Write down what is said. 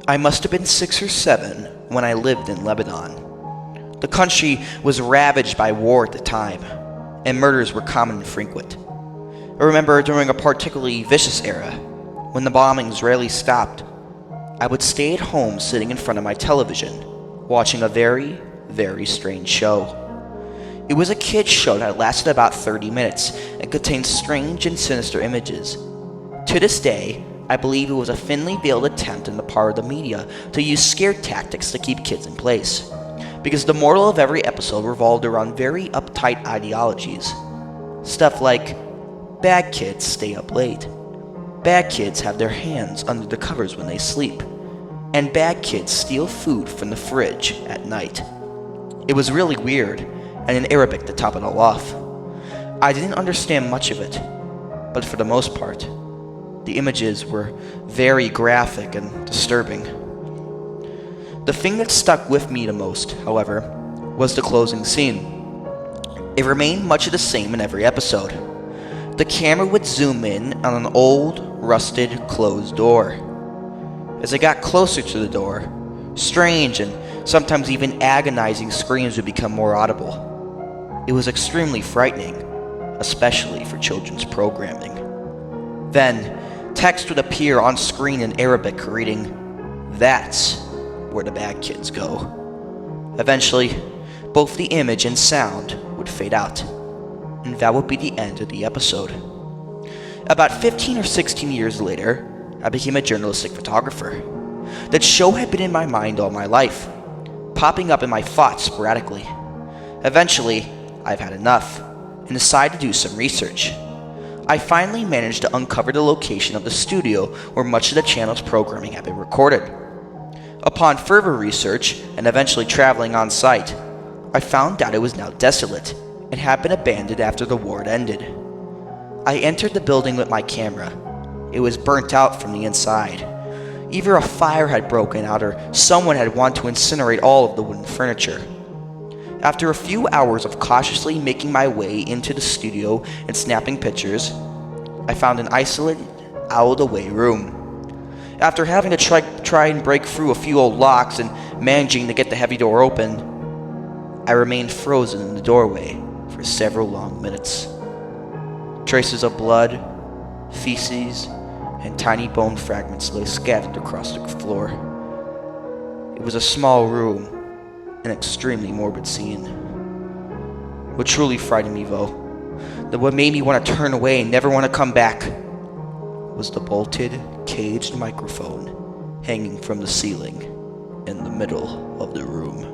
I must have been 6 or 7 when I lived in Lebanon. The country was ravaged by war at the time, and murders were common and frequent. I remember during a particularly vicious era, when the bombings rarely stopped, I would stay at home sitting in front of my television, watching a very, very strange show. It was a kids' show that lasted about 30 minutes and contained strange and sinister images. To this day, I believe it was a thinly veiled attempt on the part of the media to use scare tactics to keep kids in place, because the moral of every episode revolved around very uptight ideologies. Stuff like, bad kids stay up late, bad kids have their hands under the covers when they sleep, and bad kids steal food from the fridge at night. It was really weird, and in Arabic to top it all off. I didn't understand much of it, but for the most part, the images were very graphic and disturbing. The thing that stuck with me the most, however, was the closing scene. It remained much of the same in every episode. The camera would zoom in on an old, rusted, closed door. As I got closer to the door, strange and sometimes even agonizing screams would become more audible. It was extremely frightening, especially for children's programming. Then, text would appear on screen in Arabic reading, "That's where the bad kids go." Eventually, both the image and sound would fade out, and that would be the end of the episode. About 15 or 16 years later, I became a journalistic photographer. That show had been in my mind all my life, popping up in my thoughts sporadically. Eventually, I've had enough, and decided to do some research. I finally managed to uncover the location of the studio where much of the channel's programming had been recorded. Upon further research, and eventually traveling on site, I found out it was now desolate, and had been abandoned after the war had ended. I entered the building with my camera. It was burnt out from the inside. Either a fire had broken out or someone had wanted to incinerate all of the wooden furniture. After a few hours of cautiously making my way into the studio and snapping pictures, I found an isolated, out-of-the-way room. After having to try and break through a few old locks and managing to get the heavy door open, I remained frozen in the doorway for several long minutes. Traces of blood, feces, and tiny bone fragments lay scattered across the floor. It was a small room, an extremely morbid scene. What truly frightened me, though, that what made me want to turn away and never want to come back, was the bolted, caged microphone hanging from the ceiling in the middle of the room.